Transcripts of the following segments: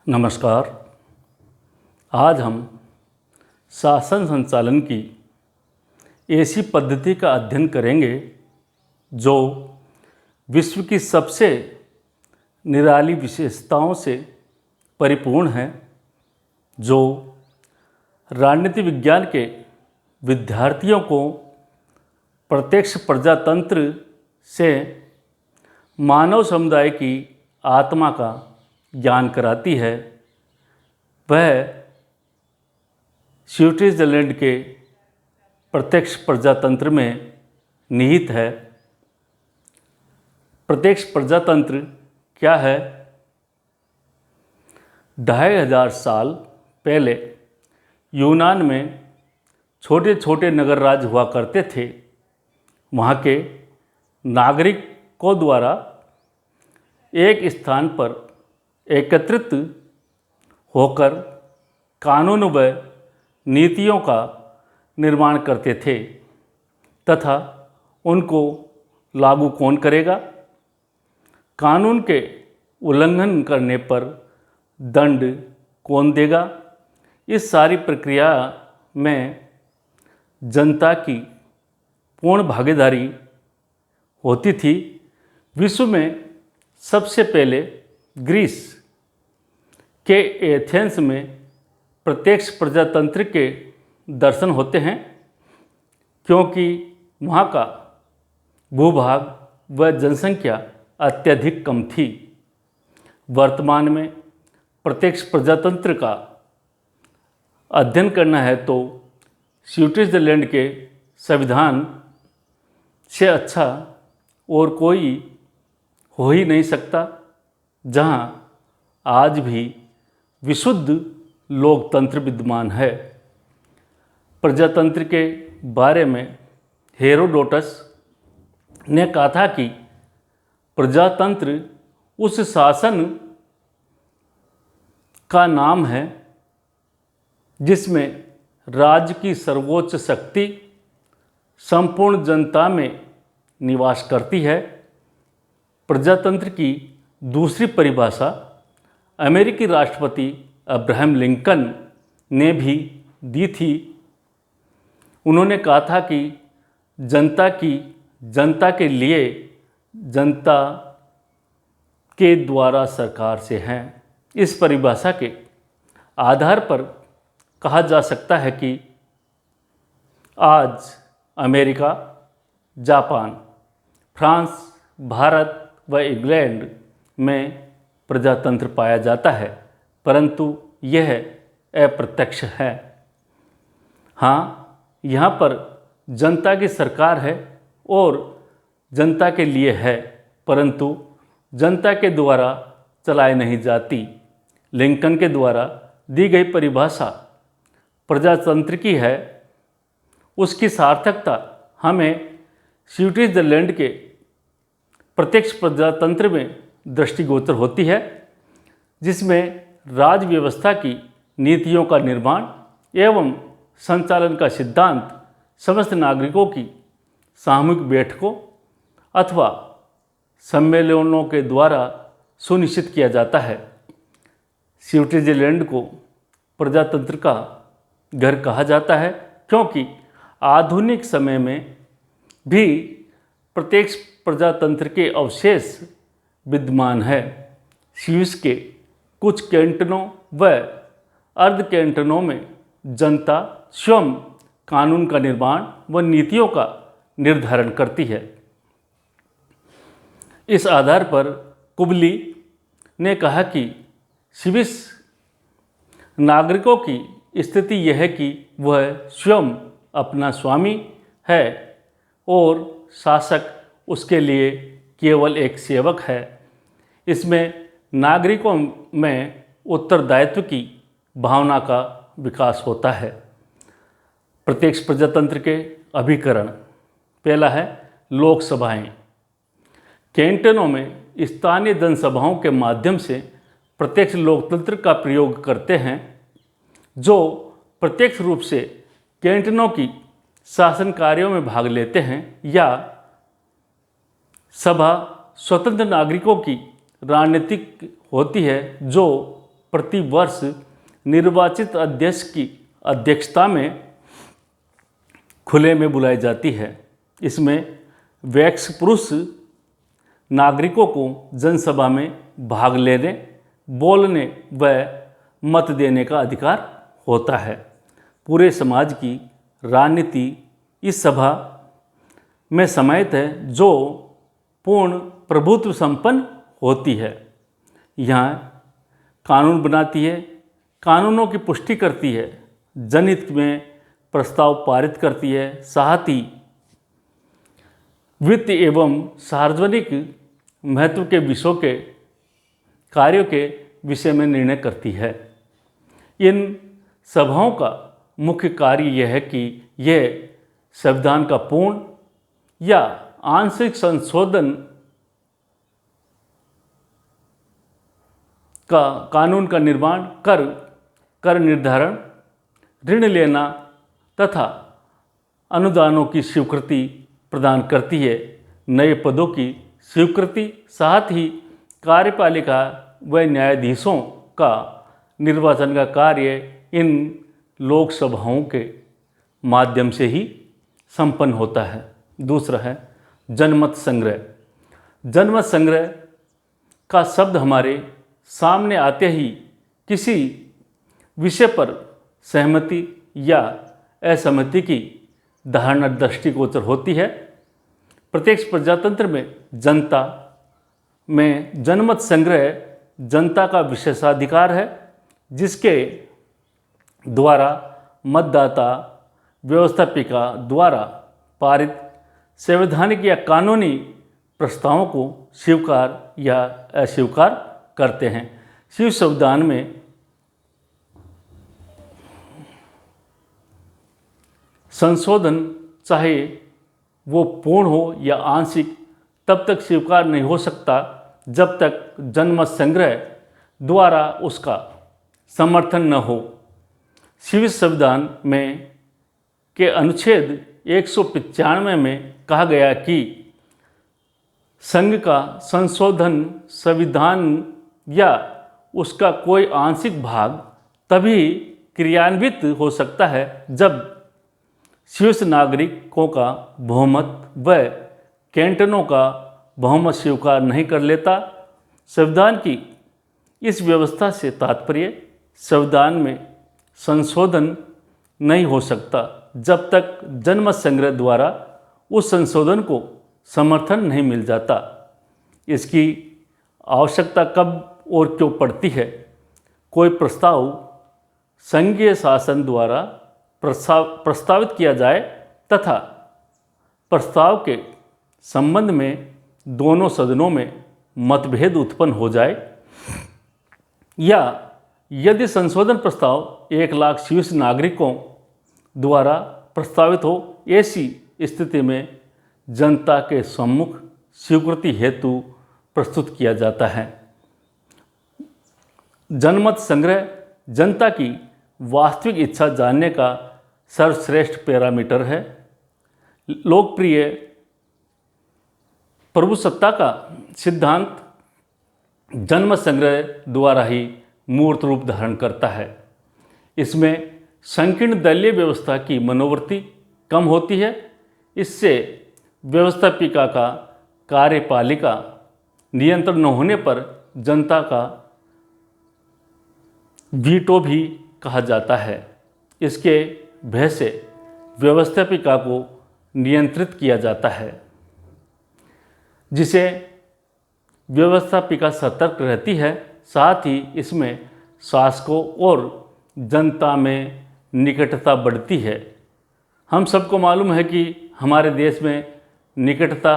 नमस्कार। आज हम शासन संचालन की ऐसी पद्धति का अध्ययन करेंगे जो विश्व की सबसे निराली विशेषताओं से परिपूर्ण है, जो राजनीति विज्ञान के विद्यार्थियों को प्रत्यक्ष प्रजातंत्र से मानव समुदाय की आत्मा का ज्ञान कराती है। वह स्विट्जरलैंड के प्रत्यक्ष प्रजातंत्र में निहित है। प्रत्यक्ष प्रजातंत्र क्या है? 2500 साल पहले यूनान में छोटे छोटे नगर राज्य हुआ करते थे। वहाँ के नागरिकों द्वारा एक स्थान पर एकत्रित होकर कानून व नीतियों का निर्माण करते थे तथा उनको लागू कौन करेगा, कानून के उल्लंघन करने पर दंड कौन देगा। इस सारी प्रक्रिया में जनता की पूर्ण भागीदारी होती थी। विश्व में सबसे पहले ग्रीस के एथेंस में प्रत्यक्ष प्रजातंत्र के दर्शन होते हैं, क्योंकि वहाँ का भूभाग व जनसंख्या अत्यधिक कम थी। वर्तमान में प्रत्यक्ष प्रजातंत्र का अध्ययन करना है तो स्विट्जरलैंड के संविधान से अच्छा और कोई हो ही नहीं सकता, जहाँ आज भी विशुद्ध लोकतंत्र विद्यमान है। प्रजातंत्र के बारे में हेरोडोटस ने कहा था कि प्रजातंत्र उस शासन का नाम है जिसमें राज्य की सर्वोच्च शक्ति संपूर्ण जनता में निवास करती है। प्रजातंत्र की दूसरी परिभाषा अमेरिकी राष्ट्रपति अब्राहम लिंकन ने भी दी थी। उन्होंने कहा था कि जनता के लिए, जनता के द्वारा सरकार से हैं। इस परिभाषा के आधार पर कहा जा सकता है कि आज अमेरिका, जापान, फ्रांस, भारत व इंग्लैंड में प्रजातंत्र पाया जाता है, परंतु यह अप्रत्यक्ष है। हाँ, यहाँ पर जनता की सरकार है और जनता के लिए है, परंतु जनता के द्वारा चलाई नहीं जाती। लिंकन के द्वारा दी गई परिभाषा प्रजातंत्र की है। उसकी सार्थकता हमें स्विट्जरलैंड के प्रत्यक्ष प्रजातंत्र में दृष्टिगोचर होती है, जिसमें राज्य व्यवस्था की नीतियों का निर्माण एवं संचालन का सिद्धांत समस्त नागरिकों की सामूहिक बैठकों अथवा सम्मेलनों के द्वारा सुनिश्चित किया जाता है। स्विट्जरलैंड को प्रजातंत्र का घर कहा जाता है, क्योंकि आधुनिक समय में भी प्रत्यक्ष प्रजातंत्र के अवशेष विद्यमान है। स्विस के कुछ कैंटनों व अर्ध कैंटनों में जनता स्वयं कानून का निर्माण व नीतियों का निर्धारण करती है। इस आधार पर कुबली ने कहा कि स्विस नागरिकों की स्थिति यह है कि वह स्वयं अपना स्वामी है और शासक उसके लिए केवल एक सेवक है। इसमें नागरिकों में उत्तरदायित्व की भावना का विकास होता है। प्रत्यक्ष प्रजातंत्र के अभिकरण, पहला है लोकसभाएं। कैंटनों में स्थानीय जनसभाओं के माध्यम से प्रत्यक्ष लोकतंत्र का प्रयोग करते हैं, जो प्रत्यक्ष रूप से कैंटनों की शासन कार्यों में भाग लेते हैं, या सभा स्वतंत्र नागरिकों की राजनीतिक होती है जो प्रतिवर्ष निर्वाचित अध्यक्ष की अध्यक्षता में खुले में बुलाई जाती है। इसमें वयस्क पुरुष नागरिकों को जनसभा में भाग लेने, बोलने व मत देने का अधिकार होता है। पूरे समाज की राजनीति इस सभा में समाहित है, जो पूर्ण प्रभुत्व संपन्न होती है। यहाँ कानून बनाती है, कानूनों की पुष्टि करती है, जनहित में प्रस्ताव पारित करती है, साथ ही वित्त एवं सार्वजनिक महत्व के विषयों के कार्यों के विषय में निर्णय करती है। इन सभाओं का मुख्य कार्य यह है कि यह संविधान का पूर्ण या आंशिक संशोधन का कानून का निर्माण कर निर्धारण, ऋण लेना तथा अनुदानों की स्वीकृति प्रदान करती है। नए पदों की स्वीकृति, साथ ही कार्यपालिका व न्यायाधीशों का निर्वाचन का कार्य इन लोकसभाओं के माध्यम से ही संपन्न होता है। दूसरा है जनमत संग्रह। जनमत संग्रह का शब्द हमारे सामने आते ही किसी विषय पर सहमति या असहमति की धारणा दृष्टिगोचर होती है। प्रत्यक्ष प्रजातंत्र में जनता में जनमत संग्रह जनता का विशेषाधिकार है, जिसके द्वारा मतदाता व्यवस्थापिका द्वारा पारित संवैधानिक या कानूनी प्रस्तावों को स्वीकार या अस्वीकार करते हैं। शिव संविधान में संशोधन, चाहे वो पूर्ण हो या आंशिक, तब तक स्वीकार नहीं हो सकता जब तक जनमत संग्रह द्वारा उसका समर्थन न हो। शिव संविधान में के अनुच्छेद 195 में कहा गया कि संघ का संशोधन संविधान या उसका कोई आंशिक भाग तभी क्रियान्वित हो सकता है जब शीर्ष नागरिकों का बहुमत व कैंटनों का बहुमत स्वीकार नहीं कर लेता। संविधान की इस व्यवस्था से तात्पर्य संविधान में संशोधन नहीं हो सकता जब तक जनमत संग्रह द्वारा उस संशोधन को समर्थन नहीं मिल जाता। इसकी आवश्यकता कब और क्यों पड़ती है? कोई प्रस्ताव संघीय शासन द्वारा प्रस्तावित किया जाए तथा प्रस्ताव के संबंध में दोनों सदनों में मतभेद उत्पन्न हो जाए, या यदि संशोधन प्रस्ताव 1 लाख शीर्ष नागरिकों द्वारा प्रस्तावित हो, ऐसी स्थिति में जनता के सम्मुख स्वीकृति हेतु प्रस्तुत किया जाता है। जनमत संग्रह जनता की वास्तविक इच्छा जानने का सर्वश्रेष्ठ पैरामीटर है। लोकप्रिय प्रभुसत्ता का सिद्धांत जनमत संग्रह द्वारा ही मूर्त रूप धारण करता है। इसमें संकीर्ण दलीय व्यवस्था की मनोवृत्ति कम होती है। इससे व्यवस्थापिका का कार्यपालिका नियंत्रण न होने पर जनता का वीटो भी कहा जाता है। इसके भय से व्यवस्थापिका को नियंत्रित किया जाता है, जिसे व्यवस्थापिका सतर्क रहती है। साथ ही इसमें शासकों और जनता में निकटता बढ़ती है। हम सबको मालूम है कि हमारे देश में निकटता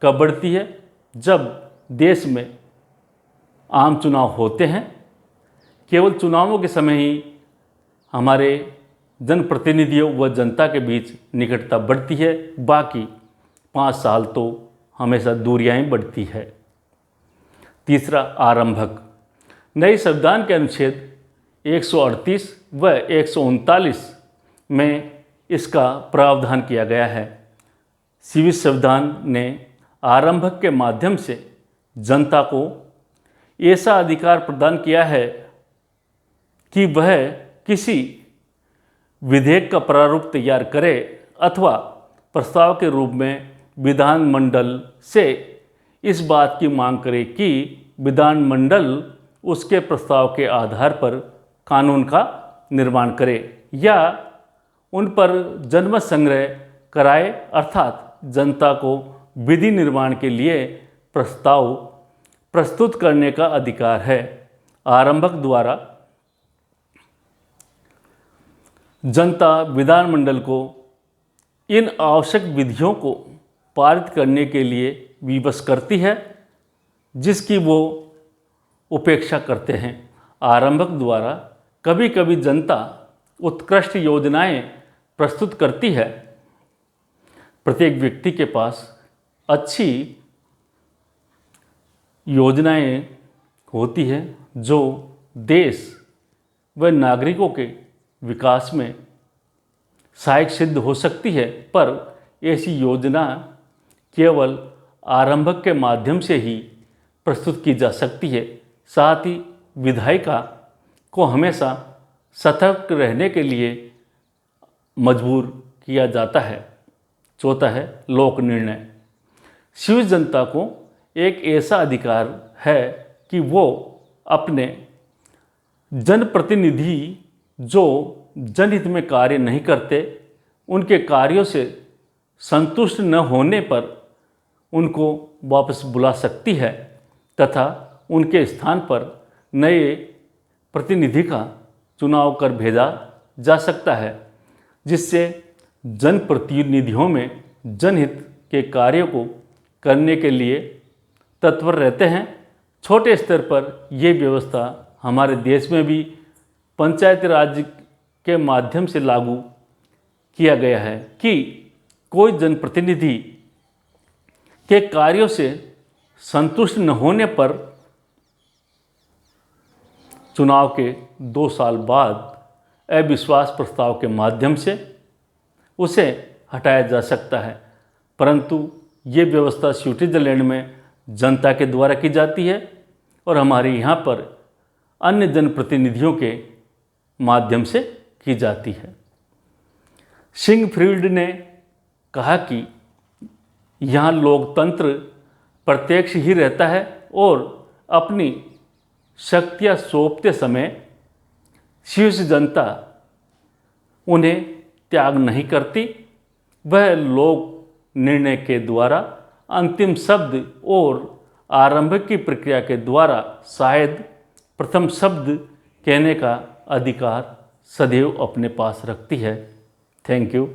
कब बढ़ती है? जब देश में आम चुनाव होते हैं। केवल चुनावों के समय ही हमारे जनप्रतिनिधियों व जनता के बीच निकटता बढ़ती है, बाकी 5 साल तो हमेशा दूरियां ही बढ़ती है। तीसरा, आरंभक। नए संविधान के अनुच्छेद 138 व 139 में इसका प्रावधान किया गया है। शिव संविधान ने आरंभक के माध्यम से जनता को ऐसा अधिकार प्रदान किया है कि वह किसी विधेयक का प्रारूप तैयार करे अथवा प्रस्ताव के रूप में विधानमंडल से इस बात की मांग करे कि विधानमंडल उसके प्रस्ताव के आधार पर कानून का निर्माण करे या उन पर जनमत संग्रह कराए, अर्थात जनता को विधि निर्माण के लिए प्रस्ताव प्रस्तुत करने का अधिकार है। आरंभक द्वारा जनता विधानमंडल को इन आवश्यक विधियों को पारित करने के लिए विवश करती है जिसकी वो उपेक्षा करते हैं। आरंभक द्वारा कभी कभी जनता उत्कृष्ट योजनाएं प्रस्तुत करती है। प्रत्येक व्यक्ति के पास अच्छी योजनाएं होती हैं जो देश व नागरिकों के विकास में सहायक सिद्ध हो सकती है, पर ऐसी योजना केवल आरंभक के माध्यम से ही प्रस्तुत की जा सकती है। साथ ही विधायिका को हमेशा सतर्क रहने के लिए मजबूर किया जाता है। चौथा है लोक निर्णय। शिव जनता को एक ऐसा अधिकार है कि वो अपने जनप्रतिनिधि जो जनहित में कार्य नहीं करते, उनके कार्यों से संतुष्ट न होने पर उनको वापस बुला सकती है तथा उनके स्थान पर नए प्रतिनिधि का चुनाव कर भेजा जा सकता है, जिससे जनप्रतिनिधियों में जनहित के कार्यों को करने के लिए तत्पर रहते हैं। छोटे स्तर पर ये व्यवस्था हमारे देश में भी पंचायती राज के माध्यम से लागू किया गया है कि कोई जनप्रतिनिधि के कार्यों से संतुष्ट न होने पर चुनाव के 2 साल बाद अविश्वास प्रस्ताव के माध्यम से उसे हटाया जा सकता है। परंतु ये व्यवस्था स्विट्जरलैंड में जनता के द्वारा की जाती है और हमारे यहाँ पर अन्य जनप्रतिनिधियों के माध्यम से की जाती है। सिगफ्रीड ने कहा कि यहाँ लोकतंत्र प्रत्यक्ष ही रहता है और अपनी शक्तियाँ सौंपते समय शीर्ष जनता उन्हें त्याग नहीं करती। वह लोक निर्णय के द्वारा अंतिम शब्द और आरंभ की प्रक्रिया के द्वारा शायद प्रथम शब्द कहने का अधिकार सदैव अपने पास रखती है। Thank you.